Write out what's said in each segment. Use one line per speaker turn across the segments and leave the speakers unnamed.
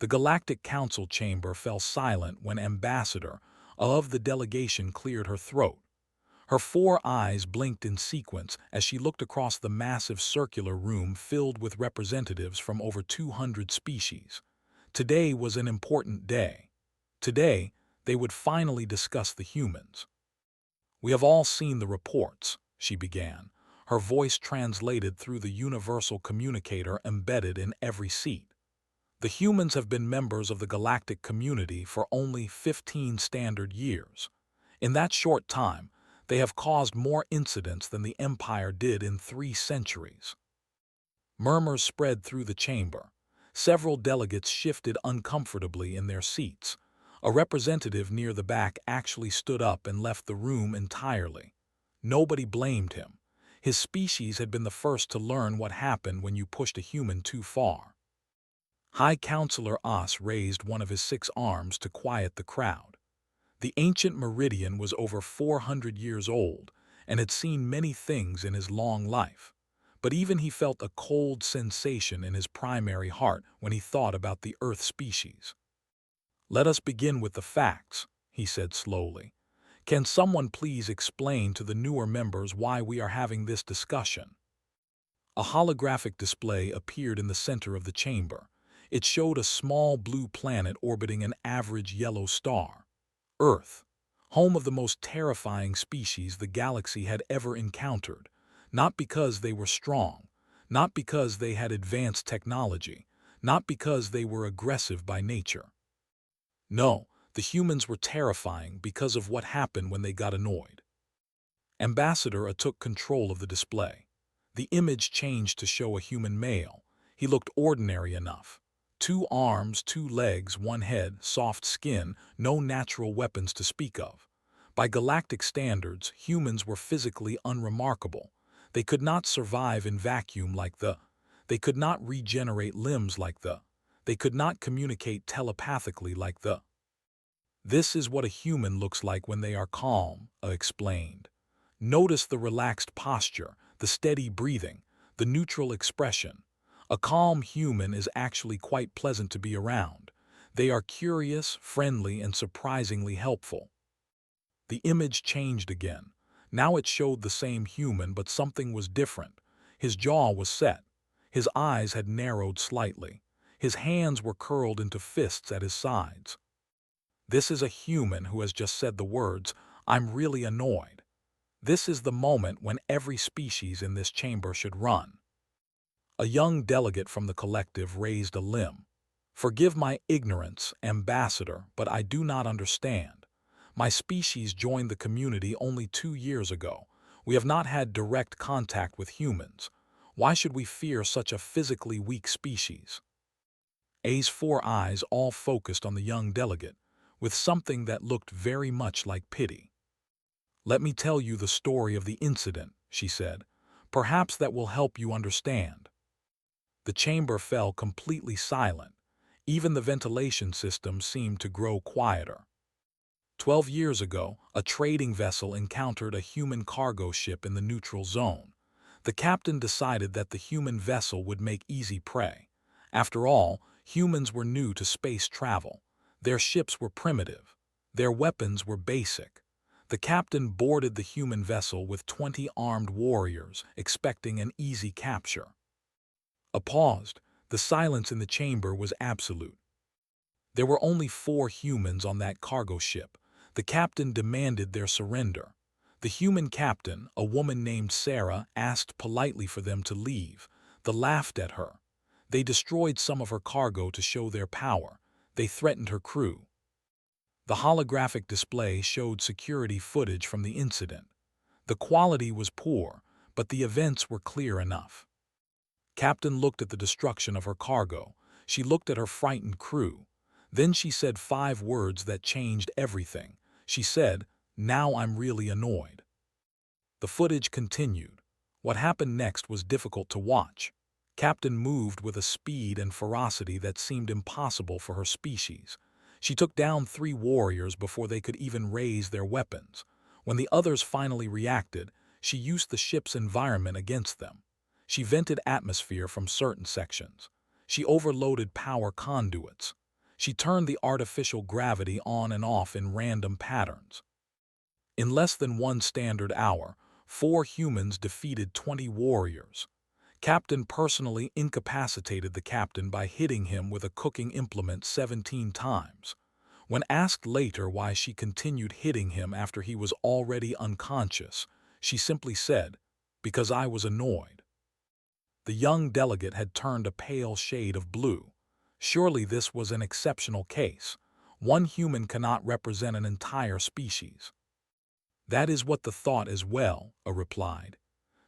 The Galactic Council chamber fell silent when Ambassador of the delegation cleared her throat. Her four eyes blinked in sequence as she looked across the massive circular room filled with representatives from over 200 species. Today was an important day. Today, they would finally discuss the humans. "We have all seen the reports," she began, her voice translated through the universal communicator embedded in every seat. "The humans have been members of the galactic community for only 15 standard years. In that short time, they have caused more incidents than the Empire did in 3 centuries." Murmurs spread through the chamber. Several delegates shifted uncomfortably in their seats. A representative near the back actually stood up and left the room entirely. Nobody blamed him. His species had been the first to learn what happened when you pushed a human too far. High Counselor Os raised one of his 6 arms to quiet the crowd. The ancient meridian was over 400 years old and had seen many things in his long life. But even he felt a cold sensation in his primary heart when he thought about the Earth species. "Let us begin with the facts," he said slowly. "Can someone please explain to the newer members why we are having this discussion?" A holographic display appeared in the center of the chamber. It showed a small blue planet orbiting an average yellow star. Earth, home of the most terrifying species the galaxy had ever encountered, not because they were strong, not because they had advanced technology, not because they were aggressive by nature. No, the humans were terrifying because of what happened when they got annoyed. Ambassador took control of the display. The image changed to show a human male. He looked ordinary enough. 2 arms, 2 legs, 1 head, soft skin, no natural weapons to speak of. By galactic standards, humans were physically unremarkable. They could not survive in vacuum like the. They could not regenerate limbs like the. They could not communicate telepathically like the. "This is what a human looks like when they are calm," explained. "Notice the relaxed posture, the steady breathing, the neutral expression. A calm human is actually quite pleasant to be around. They are curious, friendly, and surprisingly helpful." The image changed again. Now it showed the same human, but something was different. His jaw was set. His eyes had narrowed slightly. His hands were curled into fists at his sides. "This is a human who has just said the words, 'I'm really annoyed.' This is the moment when every species in this chamber should run." A young delegate from the collective raised a limb. "Forgive my ignorance, Ambassador, but I do not understand. My species joined the community only 2 years ago. We have not had direct contact with humans. Why should we fear such a physically weak species?" A's 4 eyes all focused on the young delegate, with something that looked very much like pity. "Let me tell you the story of the incident," she said. "Perhaps that will help you understand." The chamber fell completely silent. Even the ventilation system seemed to grow quieter. 12 years ago, a trading vessel encountered a human cargo ship in the neutral zone. The captain decided that the human vessel would make easy prey. After all, humans were new to space travel. Their ships were primitive. Their weapons were basic. The captain boarded the human vessel with 20 armed warriors, expecting an easy capture. A paused. The silence in the chamber was absolute. There were only 4 humans on that cargo ship. The captain demanded their surrender. The human captain, a woman named Sarah, asked politely for them to leave. They laughed at her. They destroyed some of her cargo to show their power. They threatened her crew. The holographic display showed security footage from the incident. The quality was poor, but the events were clear enough. Captain looked at the destruction of her cargo. She looked at her frightened crew. Then she said 5 words that changed everything. She said, "Now I'm really annoyed." The footage continued. What happened next was difficult to watch. Captain moved with a speed and ferocity that seemed impossible for her species. She took down 3 warriors before they could even raise their weapons. When the others finally reacted, she used the ship's environment against them. She vented atmosphere from certain sections. She overloaded power conduits. She turned the artificial gravity on and off in random patterns. In less than 1 standard hour, 4 humans defeated 20 warriors. Captain personally incapacitated the captain by hitting him with a cooking implement 17 times. When asked later why she continued hitting him after he was already unconscious, she simply said, "Because I was annoyed." The young delegate had turned a pale shade of blue. Surely this was an exceptional case. One human cannot represent an entire species. That is what the thought as well, A replied.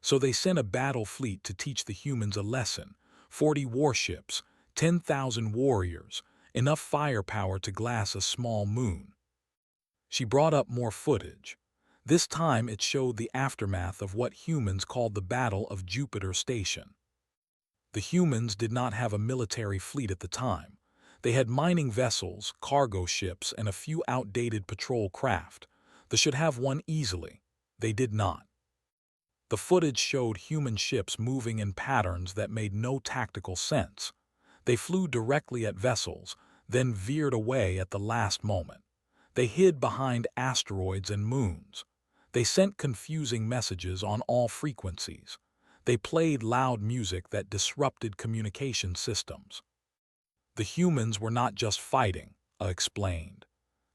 So they sent a battle fleet to teach the humans a lesson. 40 warships, 10,000 warriors, enough firepower to glass a small moon. She brought up more footage. This time it showed the aftermath of what humans called the Battle of Jupiter Station. The humans did not have a military fleet at the time. They had mining vessels, cargo ships, and a few outdated patrol craft. They should have one easily. They did not. The footage showed human ships moving in patterns that made no tactical sense. They flew directly at vessels, then veered away at the last moment. They hid behind asteroids and moons. They sent confusing messages on all frequencies. They played loud music that disrupted communication systems. The humans were not just fighting, explained.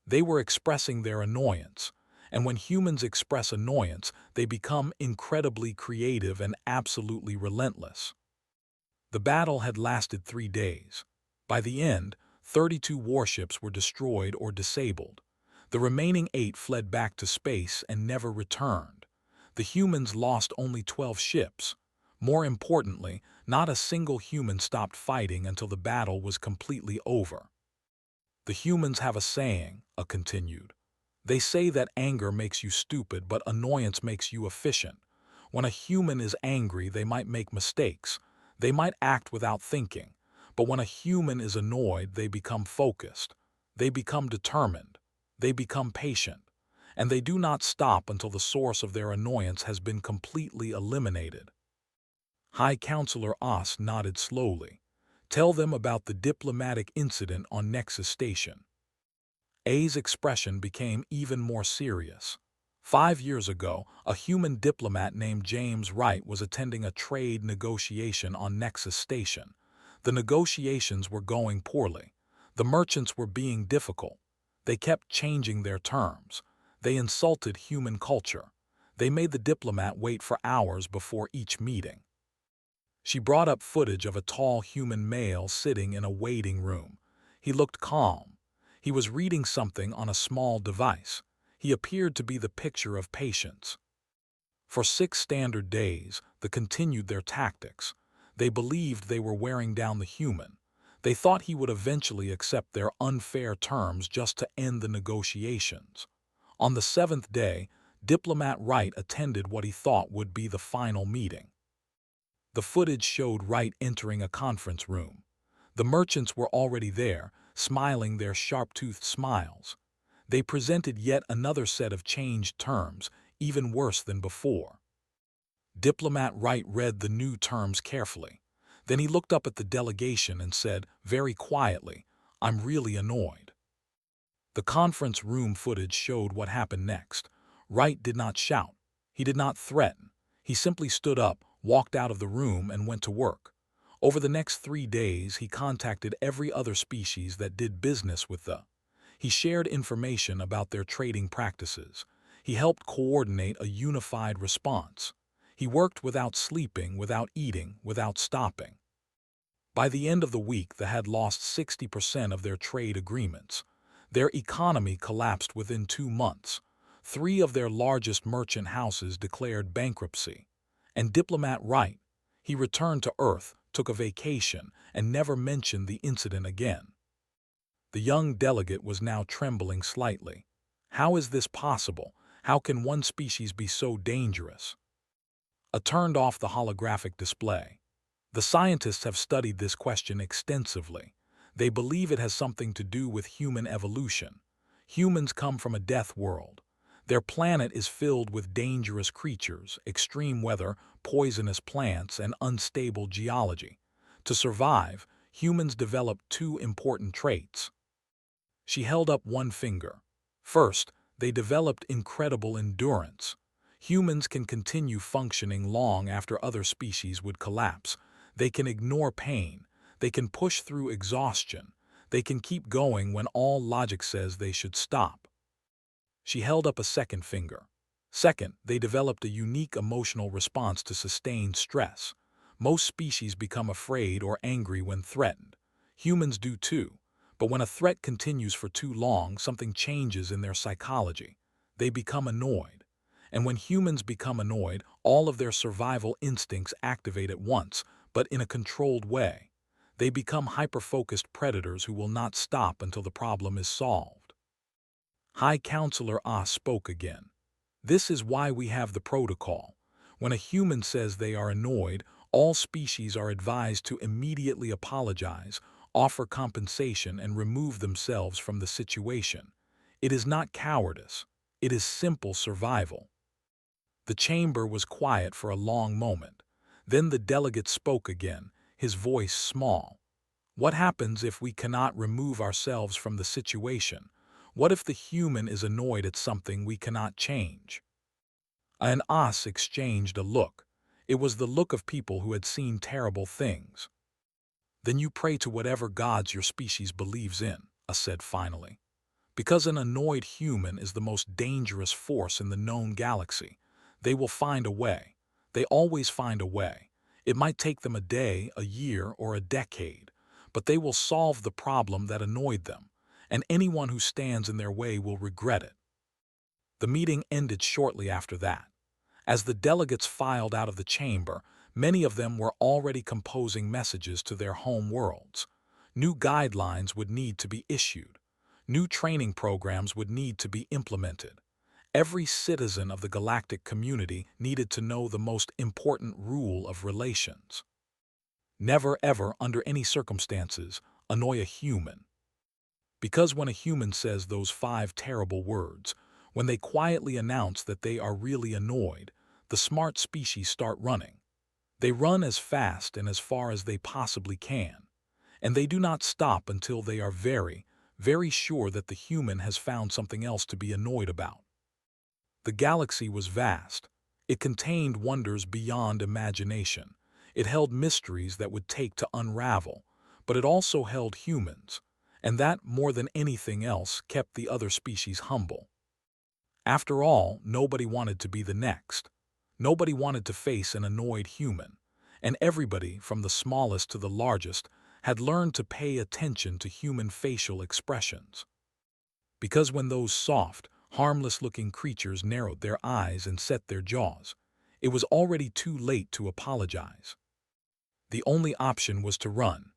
They were expressing their annoyance. And when humans express annoyance, they become incredibly creative and absolutely relentless. The battle had lasted 3 days. By the end, 32 warships were destroyed or disabled. The remaining 8 fled back to space and never returned. The humans lost only 12 ships. More importantly, not a single human stopped fighting until the battle was completely over. The humans have a saying, continued. They say that anger makes you stupid, but annoyance makes you efficient. When a human is angry, they might make mistakes. They might act without thinking. But when a human is annoyed, they become focused. They become determined. They become patient. And they do not stop until the source of their annoyance has been completely eliminated. High Counselor Oss nodded slowly. Tell them about the diplomatic incident on Nexus Station. A's expression became even more serious. 5 years ago, a human diplomat named James Wright was attending a trade negotiation on Nexus Station. The negotiations were going poorly. The merchants were being difficult. They kept changing their terms. They insulted human culture. They made the diplomat wait for hours before each meeting. She brought up footage of a tall human male sitting in a waiting room. He looked calm. He was reading something on a small device. He appeared to be the picture of patience. For 6 standard days, they continued their tactics. They believed they were wearing down the human. They thought he would eventually accept their unfair terms just to end the negotiations. On the 7th day, Diplomat Wright attended what he thought would be the final meeting. The footage showed Wright entering a conference room. The merchants were already there, smiling their sharp-toothed smiles. They presented yet another set of changed terms, even worse than before. Diplomat Wright read the new terms carefully. Then he looked up at the delegation and said, very quietly, "I'm really annoyed." The conference room footage showed what happened next. Wright did not shout. He did not threaten. He simply stood up, walked out of the room, and went to work. Over the next 3 days, he contacted every other species that did business with the. He shared information about their trading practices. He helped coordinate a unified response. He worked without sleeping, without eating, without stopping. By the end of the week, they had lost 60% of their trade agreements. Their economy collapsed within 2 months. 3 of their largest merchant houses declared bankruptcy. And Diplomat Wright, he returned to Earth, took a vacation, and never mentioned the incident again. The young delegate was now trembling slightly. How is this possible? How can one species be so dangerous? A turned off the holographic display. The scientists have studied this question extensively. They believe it has something to do with human evolution. Humans come from a death world. Their planet is filled with dangerous creatures, extreme weather, poisonous plants, and unstable geology. To survive, humans developed 2 important traits. She held up one finger. First, they developed incredible endurance. Humans can continue functioning long after other species would collapse. They can ignore pain. They can push through exhaustion. They can keep going when all logic says they should stop. She held up a second finger. Second, they developed a unique emotional response to sustained stress. Most species become afraid or angry when threatened. Humans do too. But when a threat continues for too long, something changes in their psychology. They become annoyed. And when humans become annoyed, all of their survival instincts activate at once, but in a controlled way. They become hyper-focused predators who will not stop until the problem is solved. High Counselor Ah spoke again. This is why we have the protocol. When a human says they are annoyed, all species are advised to immediately apologize, offer compensation, and remove themselves from the situation. It is not cowardice. It is simple survival. The chamber was quiet for a long moment. Then the delegate spoke again, his voice small. What happens if we cannot remove ourselves from the situation? What if the human is annoyed at something we cannot change? And As exchanged a look. It was the look of people who had seen terrible things. Then you pray to whatever gods your species believes in, As said finally. Because an annoyed human is the most dangerous force in the known galaxy. They will find a way. They always find a way. It might take them a day, a year, or a decade, but they will solve the problem that annoyed them, and anyone who stands in their way will regret it. The meeting ended shortly after that. As the delegates filed out of the chamber, many of them were already composing messages to their home worlds. New guidelines would need to be issued. New training programs would need to be implemented. Every citizen of the galactic community needed to know the most important rule of relations. Never ever, under any circumstances, annoy a human. Because when a human says those 5 terrible words, when they quietly announce that they are really annoyed, the smart species start running. They run as fast and as far as they possibly can. And they do not stop until they are very, very sure that the human has found something else to be annoyed about. The galaxy was vast. It contained wonders beyond imagination. It held mysteries that would take to unravel, but it also held humans, and that, more than anything else, kept the other species humble. After all, nobody wanted to be the next. Nobody wanted to face an annoyed human, and everybody, from the smallest to the largest, had learned to pay attention to human facial expressions. Because when those soft, harmless-looking creatures narrowed their eyes and set their jaws, it was already too late to apologize. The only option was to run,